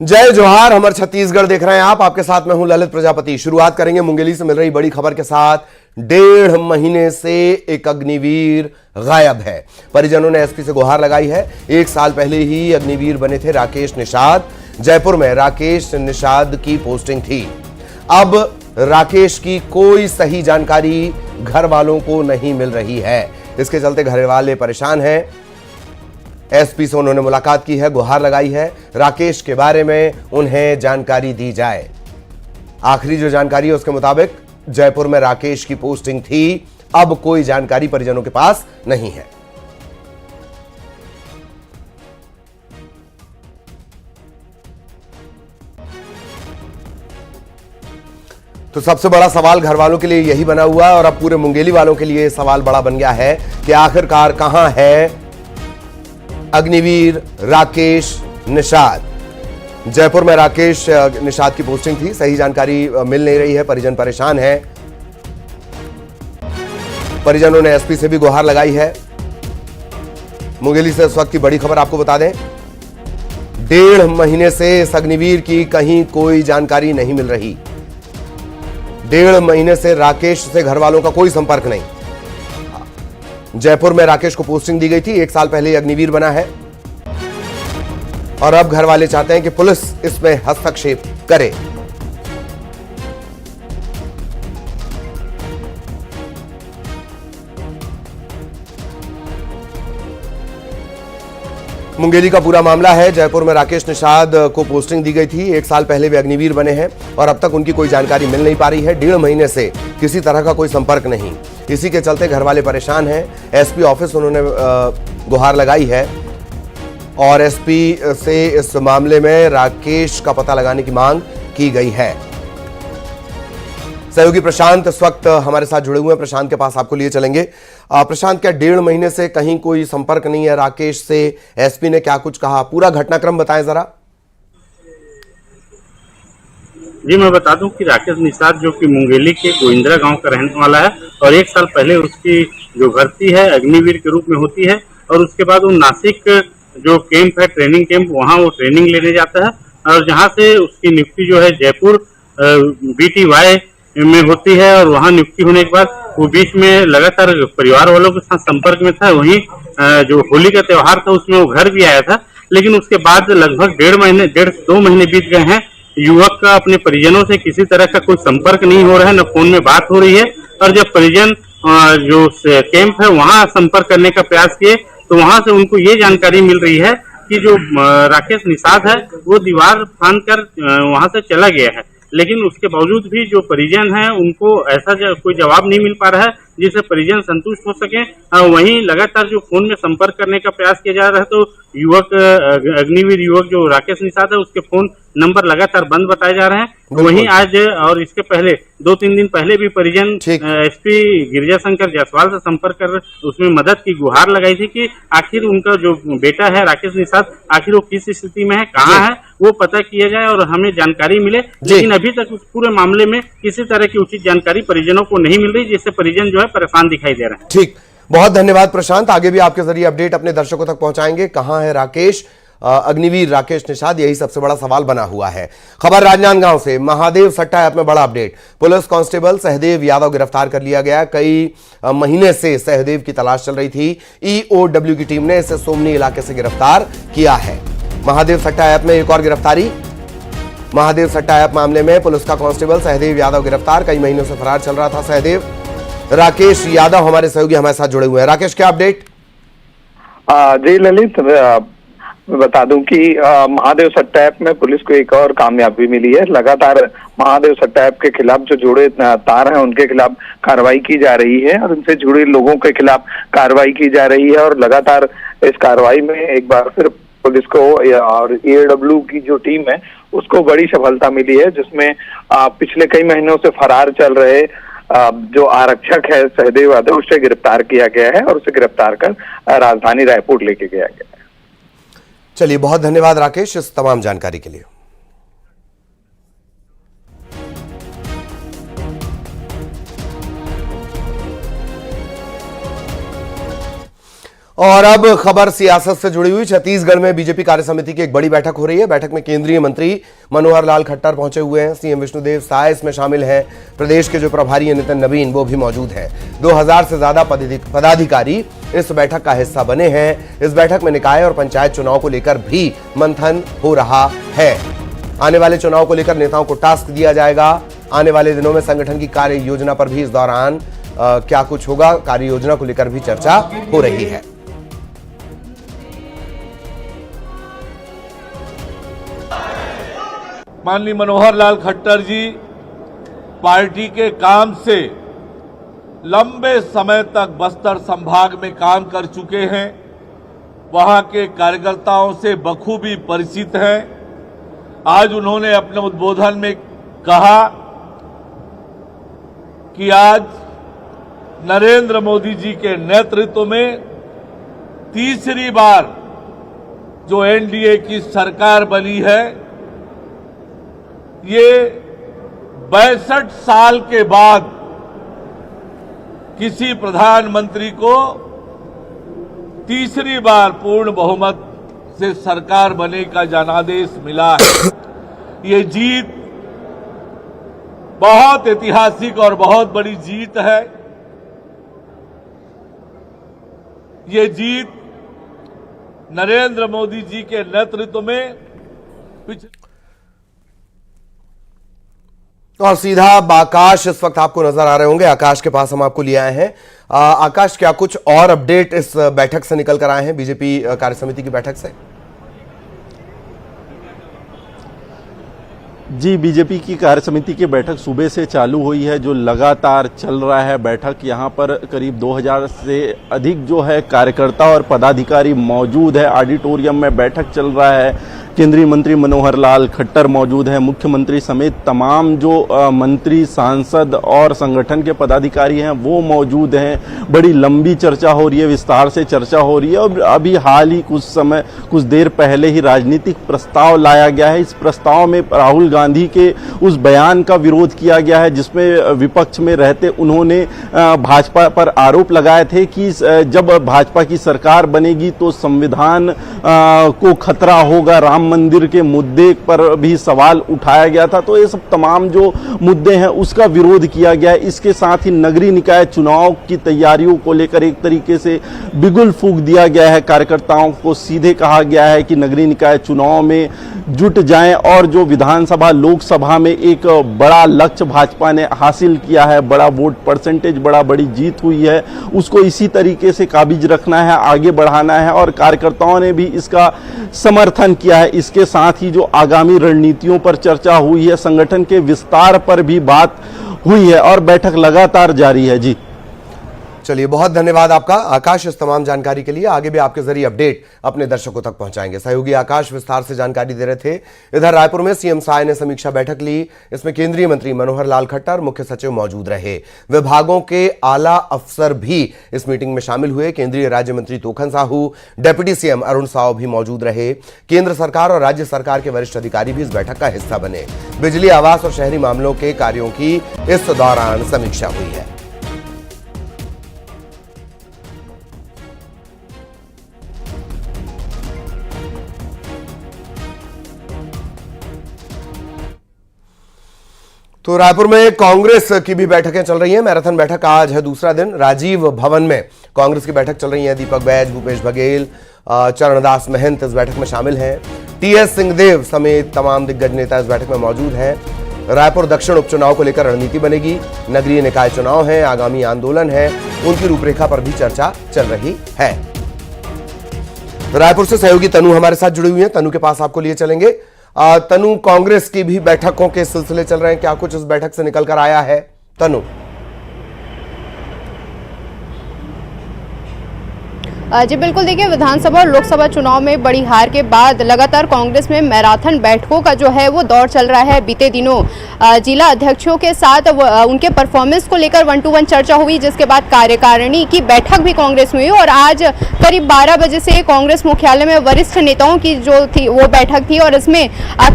जय जोहार। हमर छत्तीसगढ़ देख रहे हैं आप। आपके साथ मैं हूं ललित प्रजापति। शुरुआत करेंगे मुंगेली से मिल रही बड़ी खबर के साथ। 1.5 महीने से एक अग्निवीर गायब है। परिजनों ने एसपी से गुहार लगाई है। 1 साल पहले ही अग्निवीर बने थे राकेश निषाद। जयपुर में राकेश निषाद की पोस्टिंग थी। अब राकेश की कोई सही जानकारी घर वालों को नहीं मिल रही है। इसके चलते घर वाले परेशान हैं। एसपी से उन्होंने मुलाकात की है, गुहार लगाई है, राकेश के बारे में उन्हें जानकारी दी जाए। आखिरी जो जानकारी है उसके मुताबिक जयपुर में राकेश की पोस्टिंग थी। अब कोई जानकारी परिजनों के पास नहीं है। तो सबसे बड़ा सवाल घर वालों के लिए यही बना हुआ है और अब पूरे मुंगेली वालों के लिए सवाल बड़ा बन गया है कि आखिरकार कहां है अग्निवीर राकेश निषाद। जयपुर में राकेश निषाद की पोस्टिंग थी। सही जानकारी मिल नहीं रही है, परिजन परेशान हैं। परिजनों ने एसपी से भी गुहार लगाई है। मुंगेली से इस वक्त की बड़ी खबर आपको बता दें, 1.5 महीने से इस अग्निवीर की कहीं कोई जानकारी नहीं मिल रही। 1.5 महीने से राकेश से घर वालों का कोई संपर्क नहीं। जयपुर में राकेश को पोस्टिंग दी गई थी। 1 साल पहले अग्निवीर बना है और अब घर वाले चाहते हैं कि पुलिस इसमें हस्तक्षेप करे। मुंगेली का पूरा मामला है। जयपुर में राकेश निषाद को पोस्टिंग दी गई थी। 1 साल पहले वे अग्निवीर बने हैं और अब तक उनकी कोई जानकारी मिल नहीं पा रही है। 1.5 महीने से किसी तरह का कोई संपर्क नहीं। इसी के चलते घर वाले परेशान हैं। एसपी ऑफिस उन्होंने गुहार लगाई है और एसपी से इस मामले में राकेश का पता लगाने की मांग की गई है। सहयोगी प्रशांत इस वक्त हमारे साथ जुड़े हुए हैं। प्रशांत के पास आपको लिए चलेंगे। प्रशांत, क्या 1.5 महीने से कहीं कोई संपर्क नहीं है राकेश से? एसपी ने क्या कुछ कहा, पूरा घटनाक्रम बताएं जरा। जी, मैं बता दूं कि राकेश निषाद जो कि मुंगेली के गोविंद्रा गांव का रहने वाला है और 1 साल पहले उसकी जो भर्ती है अग्निवीर के रूप में होती है और उसके बाद वो नासिक जो कैंप है, ट्रेनिंग कैंप, वहां वो ट्रेनिंग लेने जाता है और जहां से उसकी नियुक्ति जो है जयपुर BTY में होती है और वहां नियुक्ति होने के बाद वो बीच में लगातार परिवार वालों के साथ संपर्क में था। वहीं जो होली का त्योहार था उसमें वो घर भी आया था, लेकिन उसके बाद लगभग 1.5 से 2 महीने बीत गए हैं। युवक का अपने परिजनों से किसी तरह का कोई संपर्क नहीं हो रहा है, न फोन में बात हो रही है। और जब परिजन जो कैंप है वहां संपर्क करने का प्रयास किए तो वहां से उनको ये जानकारी मिल रही है कि जो राकेश निषाद है वो दीवार फांद कर वहां से चला गया है। लेकिन उसके बावजूद भी जो परिजन है उनको ऐसा कोई जवाब नहीं मिल पा रहा है जिससे परिजन संतुष्ट हो सके। वहीं लगातार जो फोन में संपर्क करने का प्रयास किया जा रहा है तो युवक अग्निवीर युवक जो राकेश निषाद है उसके फोन नंबर लगातार बंद बताए जा रहे हैं। वहीं आज और इसके पहले 2-3 दिन पहले भी परिजन एसपी गिरिजाशंकर जायसवाल से संपर्क कर उसमें मदद की गुहार लगाई थी कि आखिर उनका जो बेटा है राकेश निषाद आखिर वो किस स्थिति में है, कहाँ है, वो पता किया जाए और हमें जानकारी मिले। लेकिन अभी तक उस पूरे मामले में किसी तरह की उचित जानकारी परिजनों को नहीं मिल रही, जिससे परिजन जो है परेशान दिखाई दे रहे हैं। ठीक, बहुत धन्यवाद प्रशांत। आगे भी आपके जरिए अपडेट अपने दर्शकों तक पहुंचाएंगे। कहां है राकेश, अग्निवीर राकेश निषाद, यही सबसे बड़ा सवाल बना हुआ है। खबर राजनांदगांव से। महादेव सट्टा ऐप में बड़ा update. Police constable Sahdev Yadav गिरफ्तार कर लिया गया। कई महीने से सहदेव की तलाश चल रही थी। EOW की टीम ने इसे सोमनी इलाके से गिरफ्तार किया है। महादेव सट्टा ऐप में एक और गिरफ्तारी। महादेव सट्टा ऐप मामले में पुलिस का कांस्टेबल सहदेव यादव गिरफ्तार। कई महीनों से फरार चल रहा था सहदेव। राकेश यादव हमारे सहयोगी हमारे साथ जुड़े हुए हैं। राकेश, क्या अपडेट? जी ललित, बता दूं कि महादेव सट्टा ऐप में पुलिस को एक और कामयाबी मिली है। लगातार महादेव सट्टा ऐप के खिलाफ जो जुड़े तार हैं उनके खिलाफ कार्रवाई की जा रही है और उनसे जुड़े लोगों के खिलाफ कार्रवाई की जा रही है और लगातार इस कार्रवाई में एक बार फिर पुलिस को और EOW की जो टीम है उसको बड़ी सफलता मिली है, जिसमें पिछले कई महीनों से फरार चल रहे जो आरक्षक है सहदेव यादव उसे गिरफ्तार किया गया है और उसे गिरफ्तार कर राजधानी रायपुर लेके गया गया है। चलिए, बहुत धन्यवाद राकेश इस तमाम जानकारी के लिए। और अब खबर सियासत से जुड़ी हुई। छत्तीसगढ़ में बीजेपी कार्य समिति की एक बड़ी बैठक हो रही है। बैठक में केंद्रीय मंत्री मनोहर लाल खट्टर पहुंचे हुए हैं। सीएम विष्णुदेव साय इसमें शामिल हैं। प्रदेश के जो प्रभारी हैं नितिन नवीन वो भी मौजूद हैं। 2000 से ज्यादा पदाधिकारी इस बैठक का हिस्सा बने हैं। इस बैठक में निकाय और पंचायत चुनाव को लेकर भी मंथन हो रहा है। आने वाले चुनाव को लेकर नेताओं को टास्क दिया जाएगा। आने वाले दिनों में संगठन की कार्य योजना पर भी इस दौरान क्या कुछ होगा, कार्य योजना को लेकर भी चर्चा हो रही है। माननीय मनोहर लाल खट्टर जी पार्टी के काम से लंबे समय तक बस्तर संभाग में काम कर चुके हैं। वहां के कार्यकर्ताओं से बखूबी परिचित हैं। आज उन्होंने अपने उद्बोधन में कहा कि आज नरेंद्र मोदी जी के नेतृत्व में तीसरी बार जो एनडीए की सरकार बनी है, ये 62 साल के बाद किसी प्रधानमंत्री को तीसरी बार पूर्ण बहुमत से सरकार बनने का जनादेश मिला है। ये जीत बहुत ऐतिहासिक और बहुत बड़ी जीत है। ये जीत नरेंद्र मोदी जी के नेतृत्व में और सीधा आकाश इस वक्त आपको नजर आ रहे होंगे। आकाश के पास हम आपको लिए आए हैं। आकाश, क्या कुछ और अपडेट इस बैठक से निकल कर आए हैं, बीजेपी कार्य समिति की बैठक से? जी, बीजेपी की कार्य समिति की बैठक सुबह से चालू हुई है, जो लगातार चल रहा है बैठक। यहाँ पर करीब 2000 से अधिक जो है कार्यकर्ता और पदाधिकारी मौजूद है। ऑडिटोरियम में बैठक चल रहा है। केंद्रीय मंत्री मनोहर लाल खट्टर मौजूद है। मुख्यमंत्री समेत तमाम जो मंत्री, सांसद और संगठन के पदाधिकारी हैं वो मौजूद हैं। बड़ी लंबी चर्चा हो रही है, विस्तार से चर्चा हो रही है। और अभी हाल ही कुछ देर पहले ही राजनीतिक प्रस्ताव लाया गया है। इस प्रस्ताव में राहुल गांधी के उस बयान का विरोध किया गया है जिसमें विपक्ष में रहते उन्होंने भाजपा पर आरोप लगाए थे कि जब भाजपा की सरकार बनेगी तो संविधान को खतरा होगा। राम मंदिर के मुद्दे पर भी सवाल उठाया गया था। तो ये सब तमाम जो मुद्दे हैं उसका विरोध किया गया है। इसके साथ ही नगरीय निकाय चुनाव की तैयारियों को लेकर एक तरीके से बिगुल फूंक दिया गया है। कार्यकर्ताओं को सीधे कहा गया है कि नगरीय निकाय चुनाव में जुट जाएं और जो विधानसभा, लोकसभा में एक बड़ा लक्ष्य भाजपा ने हासिल किया है, बड़ा वोट परसेंटेज, बड़ी जीत हुई है, उसको इसी तरीके से काबिज रखना है, आगे बढ़ाना है। और कार्यकर्ताओं ने भी इसका समर्थन किया है। इसके साथ ही जो आगामी रणनीतियों पर चर्चा हुई है, संगठन के विस्तार पर भी बात हुई है और बैठक लगातार जारी है। जी चलिए, बहुत धन्यवाद आपका आकाश इस तमाम जानकारी के लिए। आगे भी आपके जरिए अपडेट अपने दर्शकों तक पहुंचाएंगे। सहयोगी आकाश विस्तार से जानकारी दे रहे थे। इधर रायपुर में सीएम साय ने समीक्षा बैठक ली। इसमें केंद्रीय मंत्री मनोहर लाल खट्टर, मुख्य सचिव मौजूद रहे। विभागों के आला अफसर भी इस मीटिंग में शामिल हुए। केंद्रीय राज्य मंत्री तोखन साहू, डिप्टी सीएम अरुण साव भी मौजूद रहे। केंद्र सरकार और राज्य सरकार के वरिष्ठ अधिकारी भी इस बैठक का हिस्सा बने। बिजली, आवास और शहरी मामलों के कार्यों की इस दौरान समीक्षा हुई है। तो रायपुर में कांग्रेस की भी बैठकें चल रही हैं। मैराथन बैठक आज है दूसरा दिन। राजीव भवन में कांग्रेस की बैठक चल रही है। दीपक बैज, भूपेश बघेल, चरणदास महंत इस बैठक में शामिल हैं। टीएस सिंहदेव समेत तमाम दिग्गज नेता इस बैठक में मौजूद हैं। रायपुर दक्षिण उपचुनाव को लेकर रणनीति बनेगी। नगरीय निकाय चुनाव है, आगामी आंदोलन है, उनकी रूपरेखा पर भी चर्चा चल रही है। रायपुर से सहयोगी तनु हमारे साथ जुड़ी हुई है। तनु के पास आपको लिए चलेंगे। तनु, कांग्रेस की भी बैठकों के सिलसिले चल रहे हैं, क्या कुछ इस बैठक से निकल कर आया है? तनु जी बिल्कुल, देखिए विधानसभा और लोकसभा चुनाव में बड़ी हार के बाद लगातार कांग्रेस में मैराथन बैठकों का जो है वो दौर चल रहा है। बीते दिनों जिला अध्यक्षों के साथ उनके परफॉर्मेंस को लेकर 1-to-1 चर्चा हुई, जिसके बाद कार्यकारिणी की बैठक भी कांग्रेस में हुई। और आज करीब 12 बजे से कांग्रेस मुख्यालय में वरिष्ठ नेताओं की जो थी वो बैठक थी और इसमें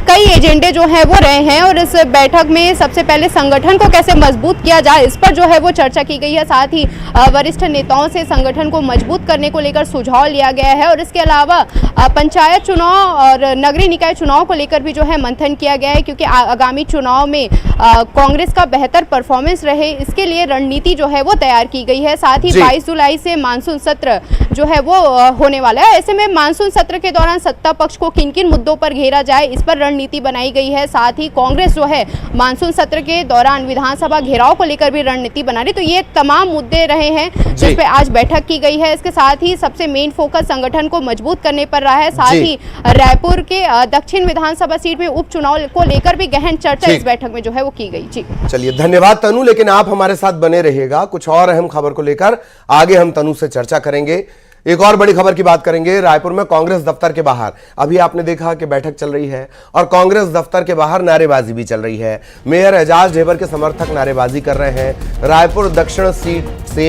कई एजेंडे जो है वो रहे हैं। और इस बैठक में सबसे पहले संगठन को कैसे मजबूत किया जाए इस पर जो है वो चर्चा की गई है। साथ ही वरिष्ठ नेताओं से संगठन को मजबूत करने को लेकर सुझाव लिया गया है और इसके अलावा पंचायत चुनाव और नगरीय निकाय चुनाव को लेकर भी जो है मंथन किया गया है, क्योंकि आगामी चुनाव में कांग्रेस का बेहतर परफॉर्मेंस रहे, इसके लिए रणनीति जो है वो तैयार की गई है। साथ ही 22 जुलाई से मानसून सत्र जो है वो होने वाला है। ऐसे में मानसून सत्र के दौरान सत्ता पक्ष को किन किन मुद्दों पर घेरा जाए, इस पर रणनीति बनाई गई है। साथ ही कांग्रेस जो है मानसून सत्र के दौरान विधानसभा घेराव को लेकर भी रणनीति बना रही। तो ये तमाम मुद्दे रहे हैं जिस पे आज बैठक की गई है। इसके साथ ही सबसे मेन फोकस संगठन को मजबूत करने पर रहा है। साथ ही रायपुर के दक्षिण विधानसभा सीट में उपचुनाव को लेकर भी गहन चर्चा इस बैठक में जो है वो की गई। जी चलिए, धन्यवाद तनु। लेकिन आप हमारे साथ बने रहिएगा, कुछ और अहम खबर को लेकर आगे हम तनु से चर्चा करेंगे। एक और बड़ी खबर की बात करेंगे। रायपुर में कांग्रेस दफ्तर के बाहर अभी आपने देखा कि बैठक चल रही है और कांग्रेस दफ्तर के बाहर नारेबाजी भी चल रही है। मेयर एजाज ढेबर के समर्थक नारेबाजी कर रहे हैं। रायपुर दक्षिण सीट से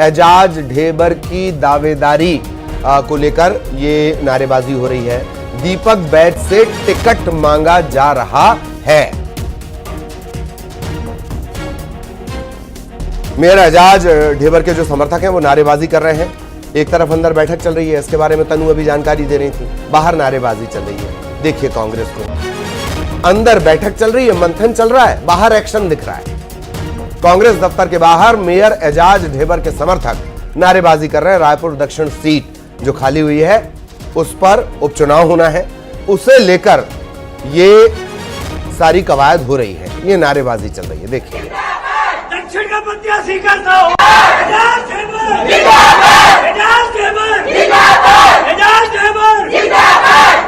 एजाज ढेबर की दावेदारी को लेकर ये नारेबाजी हो रही है। दीपक बैठ से टिकट मांगा जा रहा है। मेयर एजाज ढेबर के जो समर्थक हैं वो नारेबाजी कर रहे हैं। एक तरफ अंदर बैठक चल रही है, इसके बारे में तनु अभी जानकारी दे रही थी। बाहर नारेबाजी चल रही है। देखिए कांग्रेस को, अंदर बैठक चल रही है, मंथन चल रहा है, बाहर एक्शन दिख रहा है। कांग्रेस दफ्तर के बाहर मेयर एजाज ढेबर के समर्थक नारेबाजी कर रहे हैं। रायपुर दक्षिण सीट जो खाली हुई है उस पर उपचुनाव होना है, उसे लेकर ये सारी कवायद हो रही है, ये नारेबाजी चल रही है। देखिए दक्षिण का प्रत्याशी करता हूं,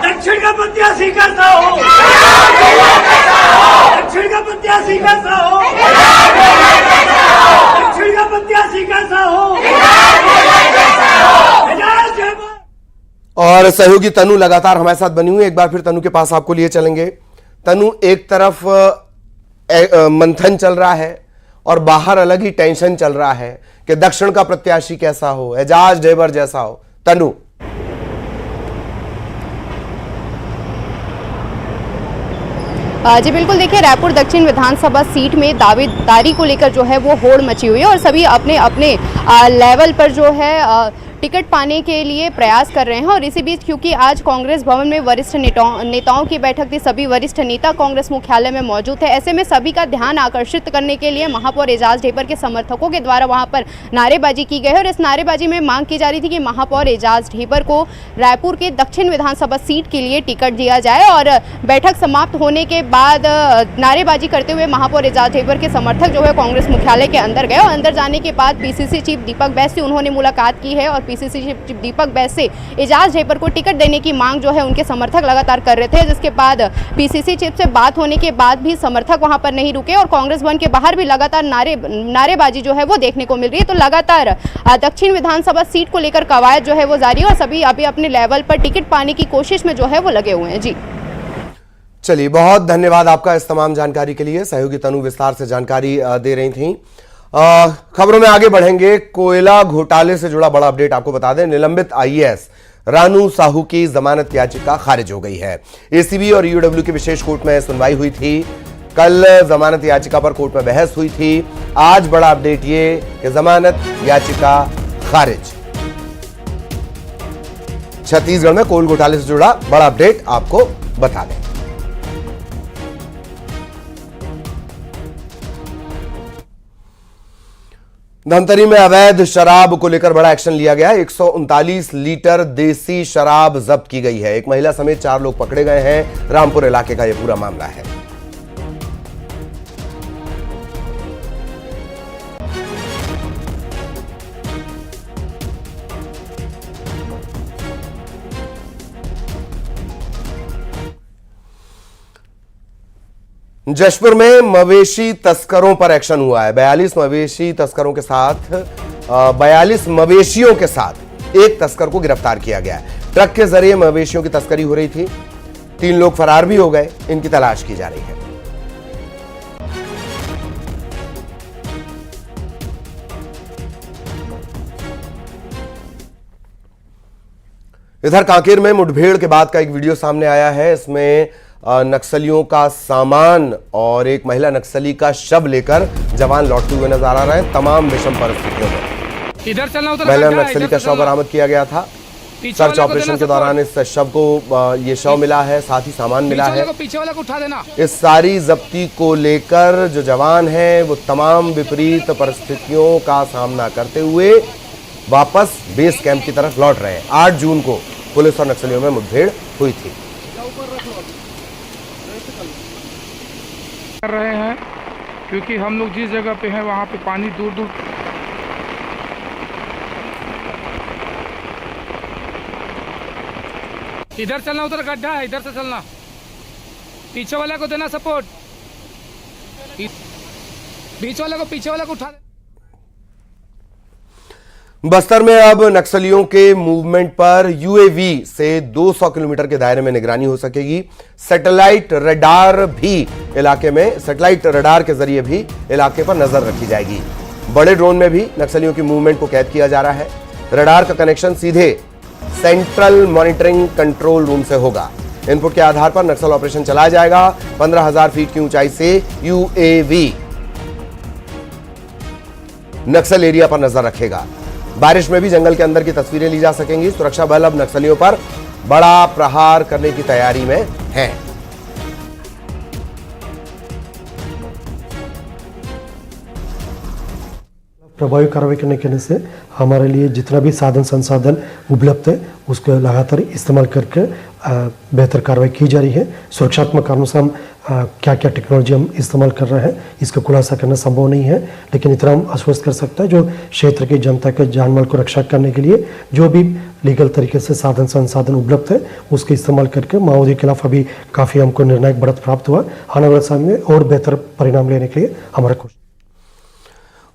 दक्षिण का प्रत्याशी करता हूं, दक्षिण का प्रत्याशी करता हूं, दक्षिण का प्रत्याशी करता हूं। और सहयोगी तनु लगातार हमारे साथ बनी हुई है। एक बार फिर तनु के पास आपको लिए चलेंगे। तनु, एक तरफ मंथन चल रहा है और बाहर अलग ही टेंशन चल रहा है कि दक्षिण का प्रत्याशी कैसा हो, एजाज ढेबर जैसा हो। तनु, जी बिल्कुल, देखिए रायपुर दक्षिण विधानसभा सीट में दावेदारी को लेकर जो है वो होड़ मची हुई है और सभी अपने अपने लेवल पर जो है टिकट पाने के लिए प्रयास कर रहे हैं। और इसी बीच क्योंकि आज कांग्रेस भवन में वरिष्ठ नेताओं की बैठक थी, सभी वरिष्ठ नेता कांग्रेस मुख्यालय में मौजूद थे। ऐसे में सभी का ध्यान आकर्षित करने के लिए महापौर एजाज ढेबर के समर्थकों के द्वारा वहां पर नारेबाजी की गई और इस नारेबाजी में मांग की जा रही थी कि महापौर एजाज ढेबर को रायपुर के दक्षिण विधानसभा सीट के लिए टिकट दिया जाए। और बैठक समाप्त होने के बाद नारेबाजी करते हुए महापौर एजाज ढेबर के समर्थक जो है कांग्रेस मुख्यालय के अंदर गए और अंदर जाने के बाद पीसीसी चीफ दीपक बैस से उन्होंने मुलाकात की है और पीसीसी चीफ दीपक बैस से एजाज ढेबर को टिकट देने की मांग जो है उनके समर्थक लगातार कर रहे थे, जिसके बाद पीसीसी चीफ से बात होने के बाद भी समर्थक वहां पर नहीं रुके और कांग्रेस भवन के बाहर भी लगातार नारेबाजी जो है वो देखने को मिल रही है। तो लगातार दक्षिण विधानसभा सीट को लेकर कवायद जो है वो जारी है और सभी अभी अपने लेवल पर टिकट पाने की कोशिश में जो है वो लगे हुए हैं। जी चलिए, बहुत धन्यवाद आपका इस तमाम जानकारी के लिए। सहयोगी तनु विस्तार से जानकारी दे रही थी। खबरों में आगे बढ़ेंगे। कोयला घोटाले से जुड़ा बड़ा अपडेट आपको बता दें। निलंबित आईएएस रानू साहू की जमानत याचिका खारिज हो गई है। एसीबी और ईओडब्ल्यू की विशेष कोर्ट में सुनवाई हुई थी। कल जमानत याचिका पर कोर्ट में बहस हुई थी। आज बड़ा अपडेट ये कि जमानत याचिका खारिज। छत्तीसगढ़ में कोल घोटाले से जुड़ा बड़ा अपडेट आपको बता दें। धमतरी में अवैध शराब को लेकर बड़ा एक्शन लिया गया। 139 लीटर देसी शराब जब्त की गई है। एक महिला समेत 4 लोग पकड़े गए हैं। रामपुर इलाके का यह पूरा मामला है। जशपुर में मवेशी तस्करों पर एक्शन हुआ है। 42 मवेशी तस्करों के साथ 42 मवेशियों के साथ एक तस्कर को गिरफ्तार किया गया है। ट्रक के जरिए मवेशियों की तस्करी हो रही थी। 3 लोग फरार भी हो गए, इनकी तलाश की जा रही है। इधर कांकेर में मुठभेड़ के बाद का एक वीडियो सामने आया है। इसमें नक्सलियों का सामान और एक महिला नक्सली का शव लेकर जवान लौटते हुए नजर आ रहे हैं, तमाम विषम परिस्थितियों में। इधर चलना उधर महिला गड्ढा है, नक्सली इधर का से शव चलना। बरामद किया गया था। पीछे सर्च वाले को ऑपरेशन देना के दौरान इस शव को ये शव मिला है, साथ ही सामान मिला है। पीछे वाले को उठा देना। इस सारी जब्ती को लेकर जो जवान हैं वो तमाम विपरीत परिस्थितियों का सामना करते हुए वापस बेस कैंप की तरफ लौट रहे हैं। 8 जून को पुलिस और नक्सलियों में मुठभेड़ हुई थी। कर रहे हैं क्योंकि हम लोग जिस जगह पे हैं वहाँ पे पानी दूर दूर। इधर चलना उधर गड्ढा है, इधर से चलना। पीछे वाले को देना सपोर्ट। बीच वाले को पीछे वाले को उठा दे। बस्तर में अब नक्सलियों के मूवमेंट पर यूएवी से 200 किलोमीटर के दायरे में निगरानी हो सकेगी। सैटेलाइट रडार के जरिए भी इलाके पर नजर रखी जाएगी। बड़े ड्रोन में भी नक्सलियों की मूवमेंट को कैद किया जा रहा है। रडार का कनेक्शन सीधे सेंट्रल मॉनिटरिंग कंट्रोल रूम से होगा। इनपुट के आधार पर नक्सल ऑपरेशन चलाया जाएगा। 15,000 फीट की ऊंचाई से यूएवी नक्सल एरिया पर नजर रखेगा। बारिश में भी जंगल के अंदर की तस्वीरें ली जा सकेंगी। सुरक्षा बल अब नक्सलियों पर बड़ा प्रहार करने की तैयारी में हैं। प्रभावी कार्रवाई करने से हमारे लिए जितना भी साधन संसाधन उपलब्ध है उसको लगातार इस्तेमाल करके बेहतर कार्रवाई की जा रही है। सुरक्षात्मक कारणों से हम क्या क्या टेक्नोलॉजी हम इस्तेमाल कर रहे हैं इसका खुलासा करना संभव नहीं है, लेकिन इतना हम आश्वस्त कर सकते हैं जो क्षेत्र की जनता के जान माल को रक्षा करने के लिए जो भी लीगल तरीके से साधन संसाधन उपलब्ध है उसके इस्तेमाल करके माओवादी के खिलाफ अभी काफ़ी हमको निर्णायक बढ़त प्राप्त हुआ। आने वाले समय में और बेहतर परिणाम लेने के लिए हमारा कोशिश।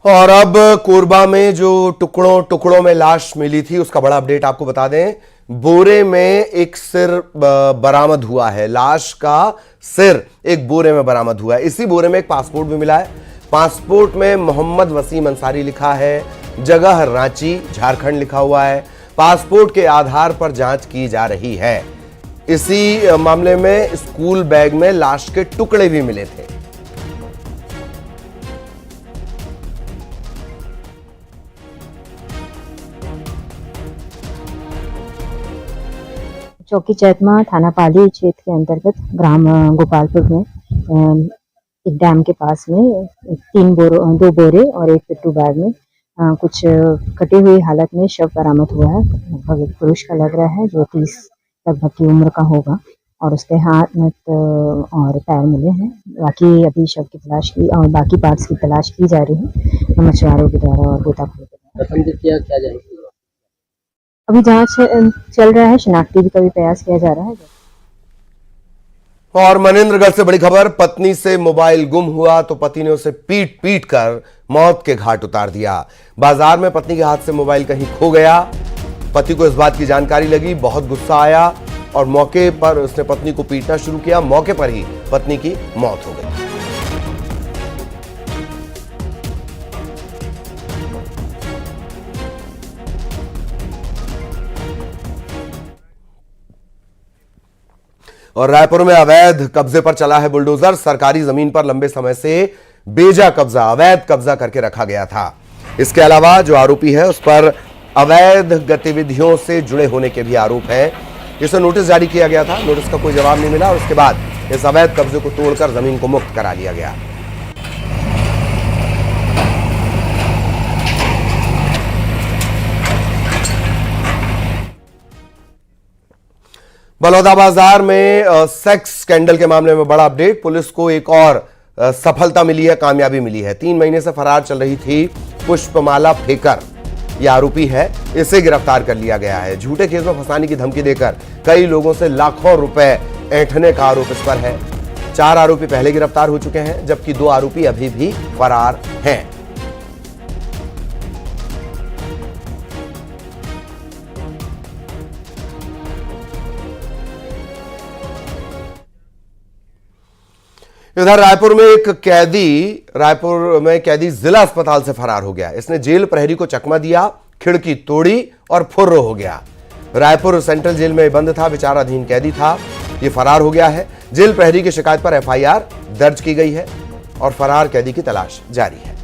और अब कोरबा में जो टुकड़ों टुकड़ों में लाश मिली थी उसका बड़ा अपडेट आपको बता दें। बोरे में एक सिर बरामद हुआ है। लाश का सिर एक बोरे में बरामद हुआ है। इसी बोरे में एक पासपोर्ट भी मिला है। पासपोर्ट में मोहम्मद वसीम अंसारी लिखा है, जगह रांची झारखंड लिखा हुआ है। पासपोर्ट के आधार पर जांच की जा रही है। इसी मामले में स्कूल बैग में लाश के टुकड़े भी मिले थे। चौकी चैतमा थाना पाली क्षेत्र के अंतर्गत ग्राम गोपालपुर में एक डैम के पास में 2 बोरे और एक पिट्ठू बैग में कुछ कटे हुए हालत में शव बरामद हुआ है। लगभग एक पुरुष का लग रहा है जो 30 लगभग की उम्र का होगा और उसके हाथ में और पैर मिले हैं। बाकी अभी शव की तलाश की और बाकी पार्ट्स की तलाश की जा रही है मछुआरों के द्वारा और गोताखोरों के द्वारा। अभी जांच चल रहा है, शिनाख्ती का भी प्रयास किया जा रहा है। और मनेंद्रगढ़ से बड़ी खबर, पत्नी से मोबाइल गुम हुआ तो पति ने उसे पीट पीट कर मौत के घाट उतार दिया। बाजार में पत्नी के हाथ से मोबाइल कहीं खो गया। पति को इस बात की जानकारी लगी, बहुत गुस्सा आया और मौके पर उसने पत्नी को पीटना शुरू किया। मौके पर ही पत्नी की मौत हो गई। और रायपुर में अवैध कब्जे पर चला है बुलडोजर। सरकारी जमीन पर लंबे समय से बेजा कब्जा, अवैध कब्जा करके रखा गया था। इसके अलावा जो आरोपी है उस पर अवैध गतिविधियों से जुड़े होने के भी आरोप हैं। इसे नोटिस जारी किया गया था, नोटिस का कोई जवाब नहीं मिला और उसके बाद इस अवैध कब्जे को तोड़कर जमीन को मुक्त करा लिया गया। बलौदा बाजार में सेक्स स्कैंडल के मामले में बड़ा अपडेट। पुलिस को एक और सफलता मिली है, कामयाबी मिली है। 3 महीने से फरार चल रही थी पुष्पमाला फेकर, यह आरोपी है, इसे गिरफ्तार कर लिया गया है। झूठे केस में फंसाने की धमकी देकर कई लोगों से लाखों रुपए ऐंठने का आरोप इस पर है। 4 आरोपी पहले गिरफ्तार हो चुके हैं जबकि 2 आरोपी अभी भी फरार हैं। इधर रायपुर में कैदी जिला अस्पताल से फरार हो गया। इसने जेल प्रहरी को चकमा दिया, खिड़की तोड़ी और फुर्र हो गया। रायपुर सेंट्रल जेल में बंद था, विचाराधीन कैदी था, ये फरार हो गया है। जेल प्रहरी की शिकायत पर एफआईआर दर्ज की गई है और फरार कैदी की तलाश जारी है।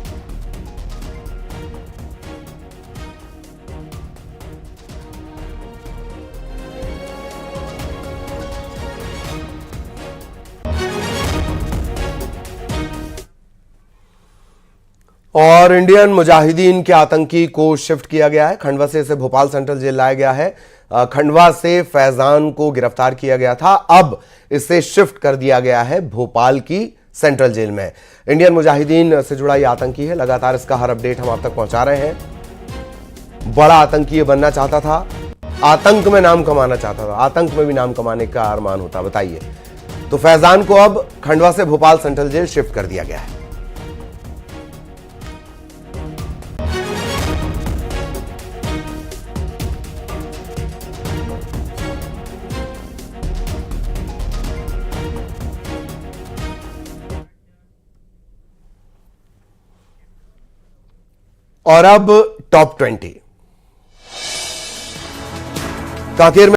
और इंडियन मुजाहिदीन के आतंकी को शिफ्ट किया गया है। खंडवा से इसे भोपाल सेंट्रल जेल लाया गया है। खंडवा से फैजान को गिरफ्तार किया गया था, अब इसे शिफ्ट कर दिया गया है भोपाल की सेंट्रल जेल में। इंडियन मुजाहिदीन से जुड़ा यह आतंकी है। लगातार इसका हर अपडेट हम आप तक पहुंचा रहे हैं। बड़ा आतंकी बनना चाहता था, आतंक में नाम कमाना चाहता था, आतंक में भी नाम कमाने का अरमान होता। बताइए, तो फैजान को अब खंडवा से भोपाल सेंट्रल जेल शिफ्ट कर दिया गया है। और अब टॉप 20 कांकेर में